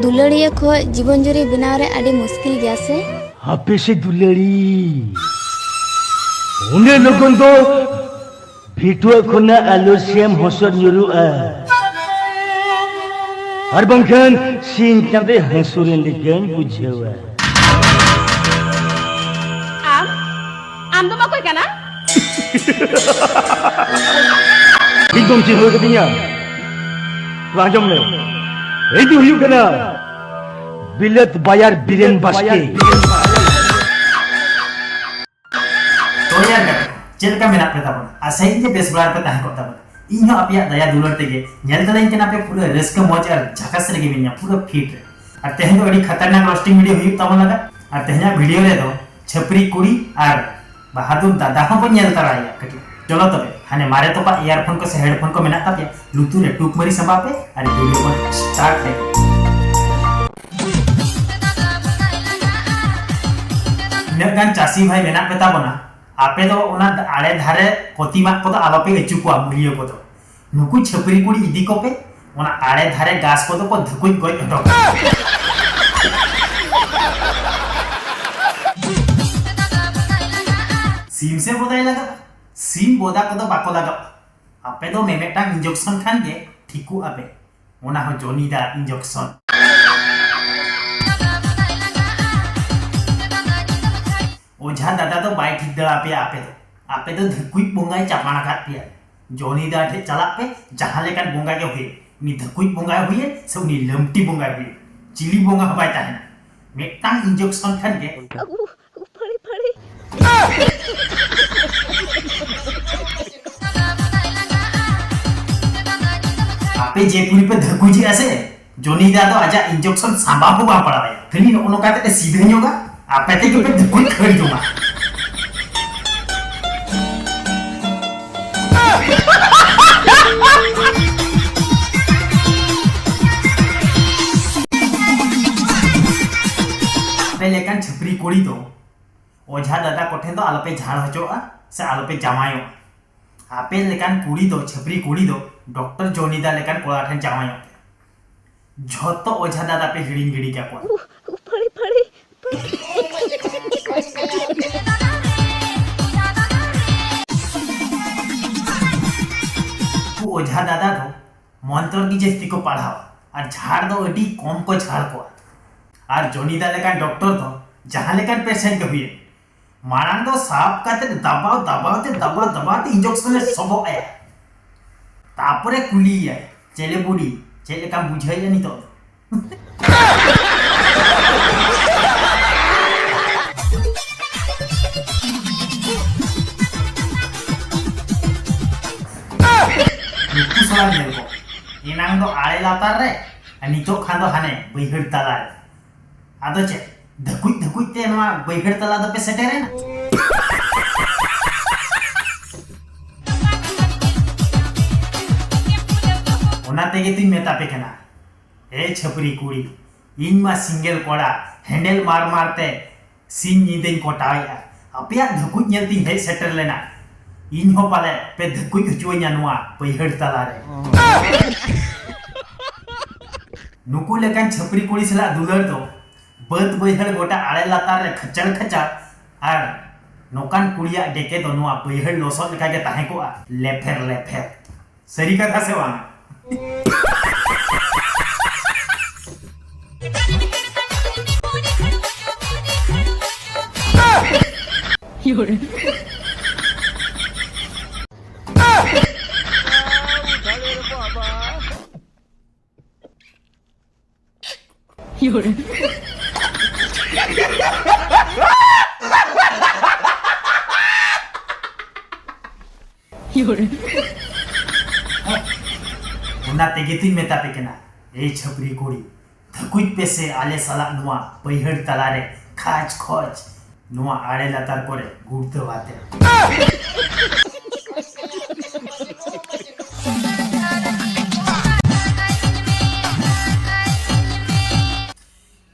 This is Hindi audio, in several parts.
दुलड़िया खो जीवन जुरी बनाव रे आड़ी मुश्किल गया से हापे से दुलड़ी उन्हें लोगों तो भिटुआ खुना आलोसियम हसर nyuru'a और बंखन सीन तबे हंसुरेन लेकिन बुझेवा आम तो कोई कहना एकदम से हो गया राजम ने एदी हुई कना बिलत बाजार बिरेन बास्के तो यार चेल का मेना पे ताबन आ सही जे बेस बार पे ताहे को ताबन इन अपिया दया दुलर तेगे नेल तलाइन के नापे पूरा रिस्क मौज और झकास लगे बिन्या पूरा फिट और तेहन तो बड़ी खतरनाक रोस्टिंग वीडियो हुई ताबन लगा और तेहना वीडियो रे तो छपरी कुड़ी और बहादुर दादा हो नेल तराया कटी चलो तबे हाने मारे तो पा ईयरफोन को से हेडफोन को मेना तापे लुतु रे टूक मरी संबा पे और वीडियो को स्टार्ट है नगन चासी भाई मेना पे ताबना आपे तो उना आड़े धारे कोतिमा को तो आलोपे एचुकुआ मुलियो को तो नुकु छपरी कुड़ी इदी को पे उना आड़े धारे गास को तो को धकुई गई हटो सीम से बोदाई लगा सीम बोदा को तो बाको लगा आपे तो मेमेटा इंजेक्शन खान के ठीकु आपे उना हो जोनीदा इंजेक्शन ओझा दादा तो बाई ठीक दड़ा पे आपे तो धकुई बोंगाई चापाना काट पिया जोनी दा ठे चला पे जहां लेकर बोंगा के हुए नी धकुई बोंगा हुए सब नी लमटी बोंगा हुए चिली बोंगा हबाई ताहे मेटांग इंजेक्शन खान के फड़ी फड़ी आपे जेपुरी पे धकुई ऐसे जोनी दा तो आजा इंजेक्शन सांबा को पड़ा है फिर नो कहते सीधे नहीं होगा आपे ते के पे धकुई खड़ी दूंगा लेकिन छपरी कोड़ी तो ओझा दादा कोठे तो आलोपे झाड़ हचोआ से आलोपे जमायो आपे लेकिन कुड़ी तो छपरी कुड़ी तो डॉक्टर जोनीदा लेकिन कोड़ा ठन जमायो झोतो ओझा दादा पे हिड़िंग गिड़ी क्या को फड़ी फड़ी तू ओझा दादा तो मंत्र की जस्ती को पढ़ावा और झाड़ दो एडी कम को झाड़ को और जोनीदा लेकिन डॉक्टर तो जहां लेकिन पेशेंट के हुए मारान तो साफ काते दबाव इंजेक्शन सब आया तापरे कुली है चले बुड़ी चले का बुझाई नहीं तो कुसला मेरे को इनांग तो आले लातार रे नितो खान तो हाने बैहड़ तला आदो चे धकुई ते नवा बैहड़ तला दो पे सेटेरे ना ओना तेगे तुम मेता पे केना ए छपरी कुड़ी इन मा सिंगल कोड़ा हैंडल मार मारते सीन नीदेन कोटाया अपिया धकुई नेलती हे सेटर लेना इन हो पाले पे धकुई हचुया नवा बैहड़ तला रे नुकु लेकिन छपरी कुड़ी सला दुलर दो बद बैहड़ गोटा आड़े लातार रे खचड़ खचा और नोकान कुड़िया डेके दो नुआ बैहड़ लोसो लेका के ताहे को लेफेर सरी कथा से वाना योरे योरे योरे उना तेगे तुम मेता पे केना ए छपरी कोड़ी धकुई पे से आले साला नुआ बैहड़ तलारे खाच खोच नुआ आड़े लातार कोरे गुड़ तो बाते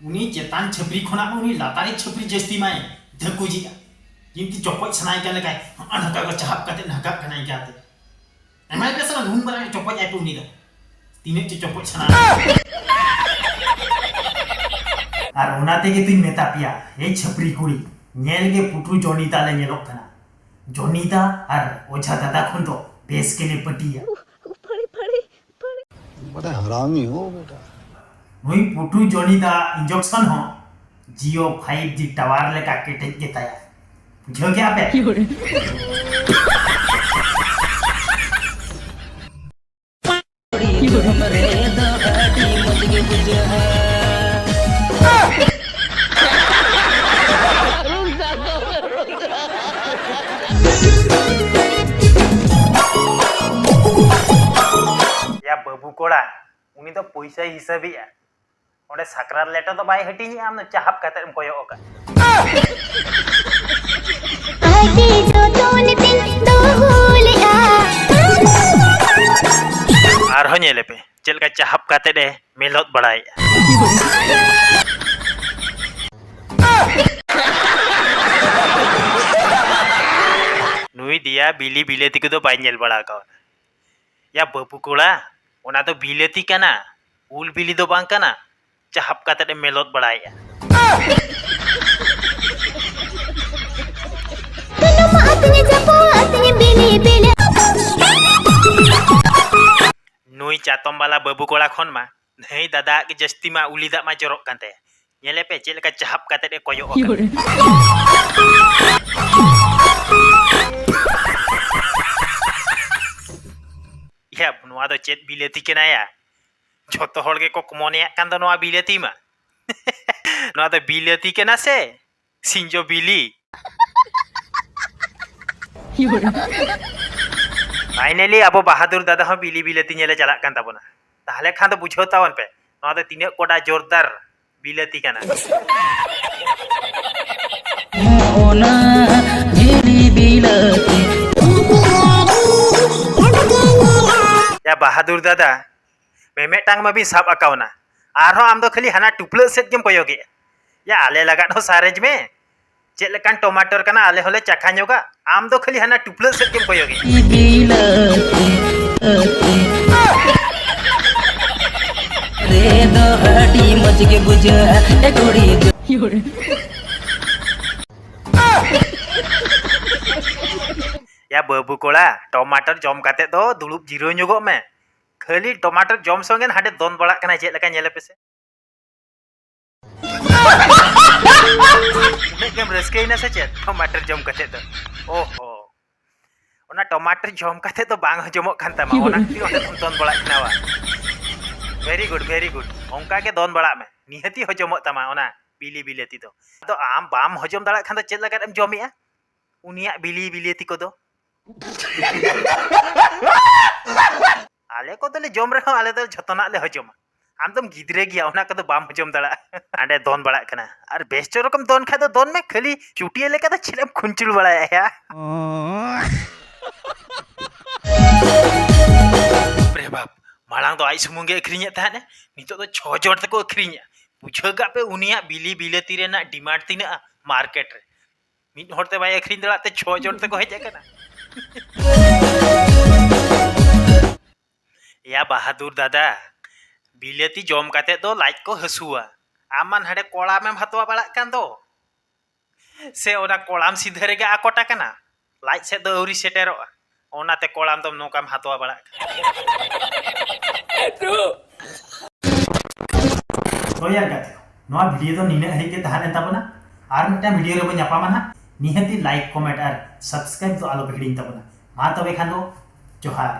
उनी चेतान छपरी खोना उनी लातारी छपरी जस्ती माय धकुजी जिंती चोपच सनाय के लकाय अनका को चाहप काते नका कनाय जाते एमाय पेसला नून बरा चोपच आय पुनी दा तीने चोपच सना और ओनाते के तुम मेता पिया ए छपरी कुड़ी नेल के पुटरू जोनीता ले नेलोक कना जोनीता और ओझा दादा खन तो बेस के लिए पटिया पड़े पड़े पड़े बड़ा हरामी हो बेटा नुई पुटरू जोनीता इंजेक्शन हो जियो 5G टावर लेका केटेज के ताया बुझो क्या पे या बाबू कोड़ा उनी तो पैसा हिसाबिया ओडे साकरात लेटा तो बाय हटिनी आम चाहप काते कोयो ओका आगे जो तोने तिन दो हुलिया आर हो नेले पे चल का चाहप काते दे मेलोत बड़ाई नुई दिया बिली बिलेती को तो बाय नेल बड़ा का या बाबू कोड़ा ओना तो बिलेती कना उल बिली दो बांग कना चाहप काते दे मेलोत बड़ाई तनु मातने जपो अतने बिली बिले नुई चातम वाला बाबू कोड़ा खन मा नहीं दादा के जस्ती मा उली दा मा जरक कांते नेले पे चल का चाहप काते दे कोयो ओका या नुआ दो चेत बिलेती के नाया जोतो होड़ के को कमोनिया कान दो नुआ बिलेती मा नुआ दो बिलेती के ना से सिंजो बिली फाइनली अब बहादुर दादा हो बिली बिलेती नेले चला कान ताबोना ताहले खान तो बुझो तावन पे नुआ दो तिने कोडा जोरदार बिलेती काना मोना बिली बिलती या बहादुर दादा मेमे टांग में भी साब अकाउना आरो आम दो खाली हना टुपले सेट गेम कोयोगे या आले लगा हो सारेज में चेक लेकान टमाटर कना आले होले चखा न्योगा आम दो खाली हना टुपले सेट गेम कोयोगे बिलती रे दो हटी मच के बुझा ए कुड़ी या बाबू कोड़ा टमाटर जम काते दो दुलुप जीरो न्योगो में खाली टमाटर जम संगे हाडे दोन बड़ा कना चेक लेका नेले पेसे गेम रस्के इना से चेक टमाटर जम काते दो ओहो ओना टमाटर जम काते तो बांग जमो खान तमा ओना ती ओना दोन बड़ा कनावा वेरी गुड ओंका के दोन बड़ा में निहती हजमो तमा ओना बिली बिलेती तो आम बाम हजम दड़ा खान तो चेक लगा एम जमिया उनिया बिली बिलेती को दो आले को तो ले जम रहे हो आले तो झतना ले हजम आम तुम गिदरे गया ओना को तो बाम हजम दड़ा आंडे दोन बड़ा कना और बेस्ट रकम दोन खा तो दोन में खाली चुटिया लेका तो छिलम खुंचुल बड़ाया या प्रे बाप मालांग तो आई सुमुंगे अखरिnya ताने नितो तो 6 जण तक अखरिnya बुझगा पे उनिया बिली बिलेती रेना डिमांड तिना मार्केट रे मिद होरते बाय अखरिñ दड़ा ते 6 जण तक हेज कना या बहादुर दादा बिलेती जम काते दो लाइक को हसुआ आमान हाडे कोड़ा में हतवा बड़ा कान दो से ओना कोड़ाम सीधे रेगे आकोटा कना लाइक से दो औरी सेटेरो ओनाते कोड़ाम तुम नोकाम हतवा बड़ा तो यार गाते नोआ वीडियो तो निने हरि के तहाने ताबना आर मिटा वीडियो रे बन यापामा ना निहती लाइक कमेंट और सब्सक्राइब तो आलो भिडिंग ताबना मा तबे खान दो जोहार